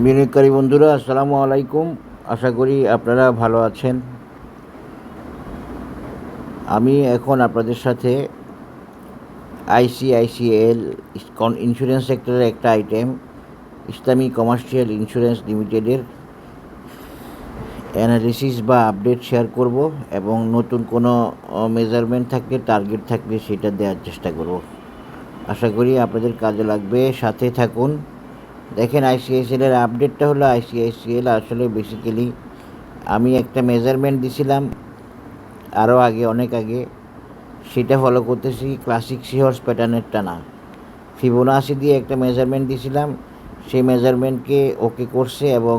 বিনিয়োগকারী বন্ধুরা আসসালামু আলাইকুম। আশা করি আপনারা ভালো আছেন। আমি এখন আপনাদের সাথে আইসিআইসিএল ইন্স্যুরেন্স সেক্টরের একটা আইটেম ইসলামী কমার্শিয়াল ইন্স্যুরেন্স লিমিটেডের অ্যানালিসিস বা আপডেট শেয়ার করব এবং নতুন কোনো মেজারমেন্ট থাকলে, টার্গেট থাকলে সেটা দেওয়ার চেষ্টা করব। আশা করি আপনাদের কাজে লাগবে, সাথে থাকুন। দেখেন, আইসিআইসিএলের আপডেটটা হলো, আইসিআইসিএল আসলে বেসিক্যালি আমি একটা মেজারমেন্ট দিছিলাম আরও আগে, অনেক আগে, সেটা ফলো করতেছি। ক্লাসিক সিহর্স প্যাটার্নেরটা না, ফিবোনাচি দিয়ে একটা মেজারমেন্ট দিয়েছিলাম, সেই মেজারমেন্টকে ওকে করছে এবং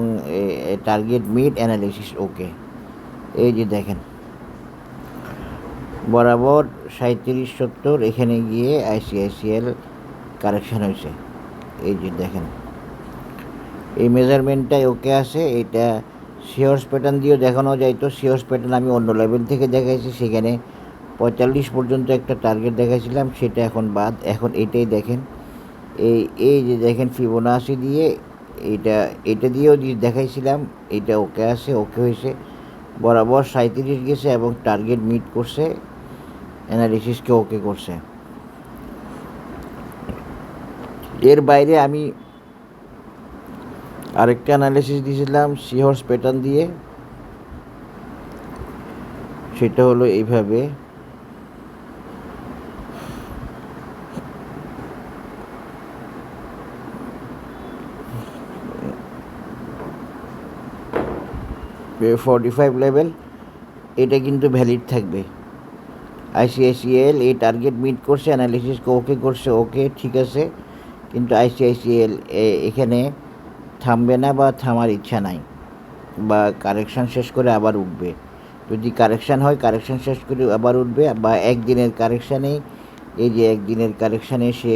টার্গেট মিট অ্যানালিসিস ওকে। এই যে দেখেন, বরাবর 3770 এখানে গিয়ে আইসিআইসিএল কারেকশান হয়েছে। এই যে দেখেন, এই মেজারমেন্টটাই ওকে আছে। এটা সিহর্স প্যাটার্ন দিয়েও দেখানো যাইতো। সিহর্স প্যাটার্ন আমি অন্য লেভেল থেকে দেখাইছি, সেখানে 45 পর্যন্ত একটা টার্গেট দেখাইছিলাম, সেটা এখন বাদ। এখন এটাই দেখেন, এই যে দেখেন ফিবোনাচি দিয়ে এটা দিয়েও দেখাইছিলাম, এটা ওকে আছে, ওকে হয়েছে। বরাবর 37 গেছে এবং টার্গেট মিট করছে, অ্যানালিসিসকে ওকে করছে। এর বাইরে আমি আরেকটা অ্যানালিসিস দিয়েছিলাম সিহর্স প্যাটার্ন দিয়ে, সেটা হলো এইভাবে। এ 45 লেভেল, এটা কিন্তু ভ্যালিড থাকবে। আইসিআইসিএল এই টার্গেট মিট করছে, অ্যানালিসিসকে ওকে করছে, ওকে ঠিক আছে। কিন্তু আইসিআইসিএল এখানে থামবে না বা থামার ইচ্ছা নাই, বা কারেকশান শেষ করে আবার উঠবে। যদি কারেকশান হয়, কারেকশান শেষ করে আবার উঠবে, বা একদিনের কারেকশানেই, এই যে একদিনের কারেকশানে সে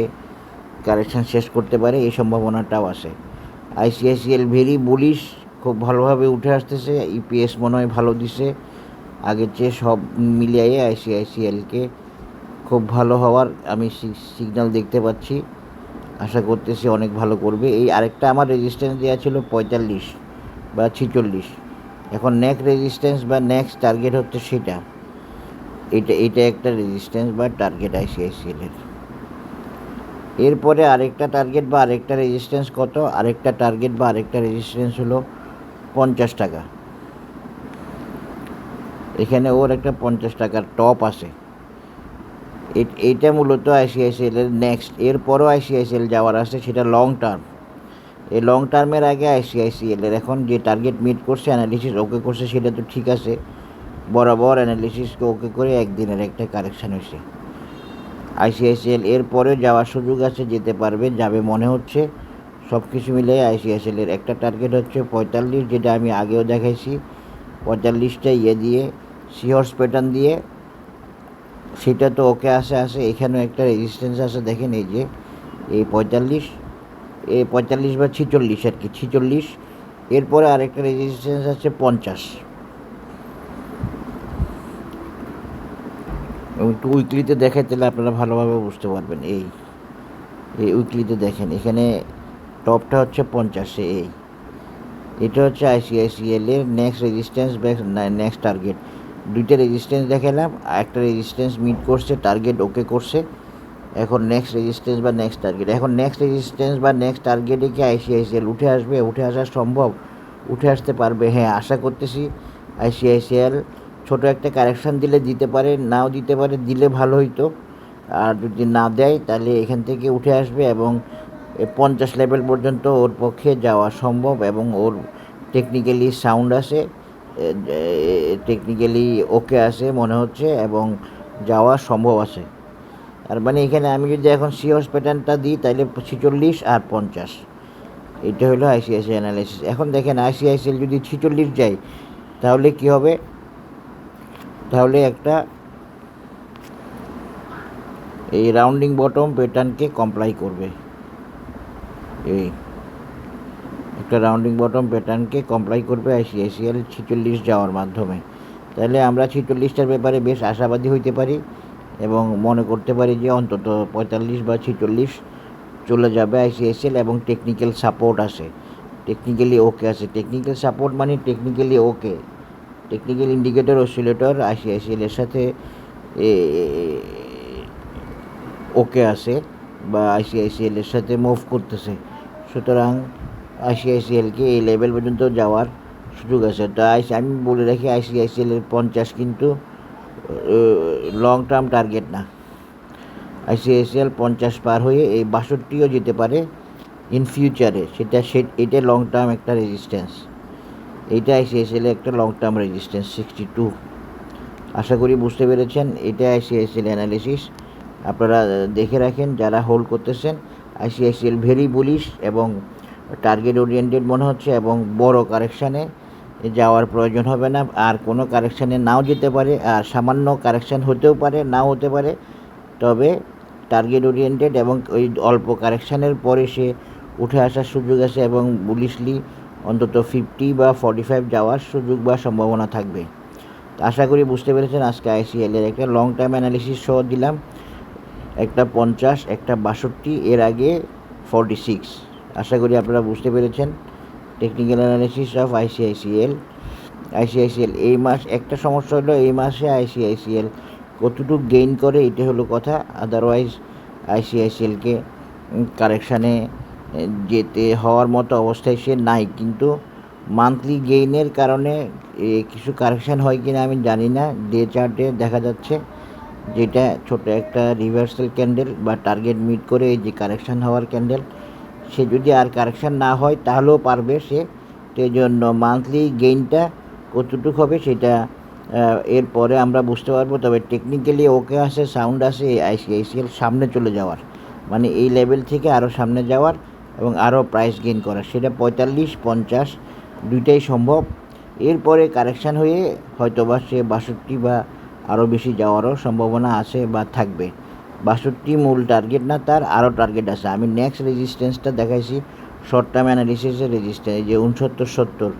কারেকশান শেষ করতে পারে, এই সম্ভাবনাটাও আছে। আইসিআইসিএল ভেরি বুলিশ, খুব ভালোভাবে উঠে আসতেছে। ইপিএস মনে হয় ভালো দিছে আগের চেয়ে, সব মিলিয়ে আইসিআইসিএলকে খুব ভালো হওয়ার আমি সিগন্যাল দেখতে পাচ্ছি। আশা করতেছি অনেক ভালো করবে। এই আরেকটা আমার রেজিস্ট্যান্স দেওয়া ছিল 45 বা 46, এখন নেক্সট রেজিস্ট্যান্স বা নেক্সট টার্গেট হচ্ছে সেটা। এটা একটা রেজিস্ট্যান্স বা টার্গেট আইসিআইসিএলের। এরপরে আরেকটা টার্গেট বা আরেকটা রেজিস্ট্যান্স কত? আরেকটা টার্গেট বা আরেকটা রেজিস্ট্যান্স হলো 50 টাকা। এখানে ওর একটা 50 টাকার টপ আছে। এইটা মূলত আইসিআইসিএলের নেক্সট, এরপরও আইসিআইসিএল যাওয়ার আছে, সেটা লং টার্ম। এই লং টার্মের আগে আইসিআইসিএলের এখন যে টার্গেট মিট করছে, অ্যানালিসিস ওকে করছে, সেটা তো ঠিক আছে। বরাবর অ্যানালিসিসকে ওকে করে একদিনের একটা কারেকশান হয়েছে। আইসিআইসিএল এরপরে যাওয়ার সুযোগ আছে, যেতে পারবে, যাবে মনে হচ্ছে। সব কিছু মিলে আইসিআইসিএলের একটা টার্গেট হচ্ছে 45, যেটা আমি আগেও দেখাইছি। 45টা দিয়ে সিহর্স প্যাটার্ন দিয়ে, সেটা তো ওকে আসে। এখানেও একটা রেজিস্ট্যান্স আছে, দেখেন এই যে এই 45, এই 45 বা 46 আর কি, 46। এরপরে আরেকটা রেজিস্ট্যান্স আছে 50। এবং একটু উইকলিতে দেখাই, তাহলে আপনারা ভালোভাবে বুঝতে পারবেন। এই উইকলিতে দেখেন, এখানে টপটা হচ্ছে 50-এ। এটা হচ্ছে আইসিআইসিএলের নেক্সট রেজিস্ট্যান্স বা নেক্সট টার্গেট। দুইটা রেজিস্ট্যান্স দেখালাম, একটা রেজিস্ট্যান্স মিট করছে, টার্গেট ওকে করছে। এখন নেক্সট রেজিস্ট্যান্স বা নেক্সট টার্গেট, এখন নেক্সট রেজিস্ট্যান্স বা নেক্সট টার্গেটে কি আইসিআইসিএল উঠে আসবে? উঠে আসা সম্ভব, উঠে আসতে পারবে। হ্যাঁ, আশা করতেছি আইসিআইসিএল ছোটো একটা কারেকশান দিলে দিতে পারে, নাও দিতে পারে। দিলে ভালো হইতো, আর যদি না দেয় তাহলে এখান থেকে উঠে আসবে এবং 50 লেভেল পর্যন্ত ওর পক্ষে যাওয়া সম্ভব। এবং ওর টেকনিক্যালি সাউন্ড আছে, টেকনিক্যালি ওকে আছে মনে হচ্ছে, এবং যাওয়া সম্ভব আছে। আর মানে এখানে আমি যদি এখন সিওস প্যাটার্নটা দিই, তাহলে 46 আর 50, এটা হলো আইসিআইসিআই অ্যানালাইসিস। এখন দেখেন, আইসিআইসিএল যদি 46 যায়, তাহলে কি হবে? তাহলে একটা এই রাউন্ডিং বটম প্যাটার্নকে কমপ্লাই করবে। এই একটা রাউন্ডিং বটম প্যাটার্নকে কমপ্লাই করবে আইসিআইসিএল 46 যাওয়ার মাধ্যমে। তাহলে আমরা 46টার ব্যাপারে বেশ আশাবাদী হইতে পারি এবং মনে করতে পারি যে অন্তত 45 বা 46 চলে যাবে আইসিআইসিএল, এবং টেকনিক্যাল সাপোর্ট আছে। টেকনিক্যালি ওকে আছে। টেকনিক্যাল সাপোর্ট মানে টেকনিক্যালি ওকে। টেকনিক্যাল ইন্ডিকেটর অসিলেটর আইসিআইসিএল এর সাথে ওকে আছে বা আইসিআইসিএল এর সাথে মুভ করতেছে। সুতরাং আইসিআইসিএলকে এই লেভেল পর্যন্ত যাওয়ার সুযোগ আছে। তো আমি বলে রাখি, আইসিআইসিএল এর 50 কিন্তু লং টার্ম টার্গেট না। আইসিআইসিএল 50 পার হয়ে এই 62ও যেতে পারে ইন ফিউচারে। এটা লং টার্ম একটা রেজিস্ট্যান্স। এইটা আইসিআইসিএল একটা লং টার্ম রেজিস্ট্যান্স 62। আশা করি বুঝতে পেরেছেন। এটা আইসিআইসিএল অ্যানালিসিস। আপনারা দেখে রাখেন যারা হোল্ড করতেছেন। আইসিআইসিএল ভেরি বুলিশ এবং টার্গেট ওরিয়েন্টেড মনে হচ্ছে, এবং বড় কারেকশানে যাওয়ার প্রয়োজন হবে না। আর কোনো কারেকশানে নাও যেতে পারে, আর সামান্য কারেকশান হতেও পারে, নাও হতে পারে। তবে টার্গেট ওরিয়েন্টেড এবং ওই অল্প কারেকশানের পরে সে উঠে আসার সুযোগ আছে, এবং বুলিশলি অন্তত 50 বা 45 যাওয়ার সুযোগ বা সম্ভাবনা থাকবে। আশা করি বুঝতে পেরেছেন। আজকে আইসিএলের একটা লং টার্ম অ্যানালিসিস সহ দিলাম। একটা 50, একটা 62, এর আগে 46। আশা করি আপনারা বুঝতে পেরেছেন। Technical analysis of ICICL. এই মাস একটা সমস্যা হলো, এই মাসে আইসিআইসিএল কতটুকু গেইন করে এটা হলো কথা। আদারওয়াইজ আইসিআইসিএলকে কারেকশানে যেতে হওয়ার মতো অবস্থায় সে নাই। কিন্তু মান্থলি গেইনের কারণে কিছু কারেকশান হয় কিনা আমি জানি না। ডে চার্টে দেখা যাচ্ছে যেটা ছোট একটা রিভার্সাল ক্যান্ডেল বা টার্গেট মিট করে এই যে কারেকশান হওয়ার ক্যান্ডেল, সে যদি আর কারেকশান না হয় তাহলেও পারবে সে। সেই জন্য মান্থলি গেইনটা কতটুকু হবে সেটা এরপরে আমরা বুঝতে পারবো। তবে টেকনিক্যালি ওকে আছে, সাউন্ড আছে আইসিআইসিএল সামনে চলে যাওয়ার, মানে এই লেভেল থেকে আরও সামনে যাওয়ার এবং আরও প্রাইস গেইন করার। সেটা 45-50 দুইটাই সম্ভব। এরপরে কারেকশান হয়ে হয়তোবা সে 62 বা আরও বেশি যাওয়ারও সম্ভাবনা আছে বা থাকবে। 62 মূল টার্গেট না, তার আরও টার্গেট আছে। আমি নেক্সট রেজিস্ট্যান্সটা দেখাইছি শর্ট টার্ম অ্যানালিসিসের রেজিস্ট্যান্স, যে 69-70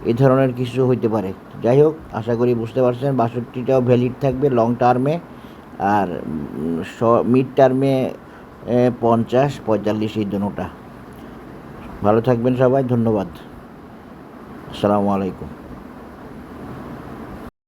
এই ধরনের কিছু হইতে পারে। যাই হোক, আশা করি বুঝতে পারছেন। 62টাও ভ্যালিড থাকবে লং টার্মে, আর মিড টার্মে 50-45 এই দুটোটা। ভালো থাকবেন সবাই, ধন্যবাদ। আসসালামু আলাইকুম।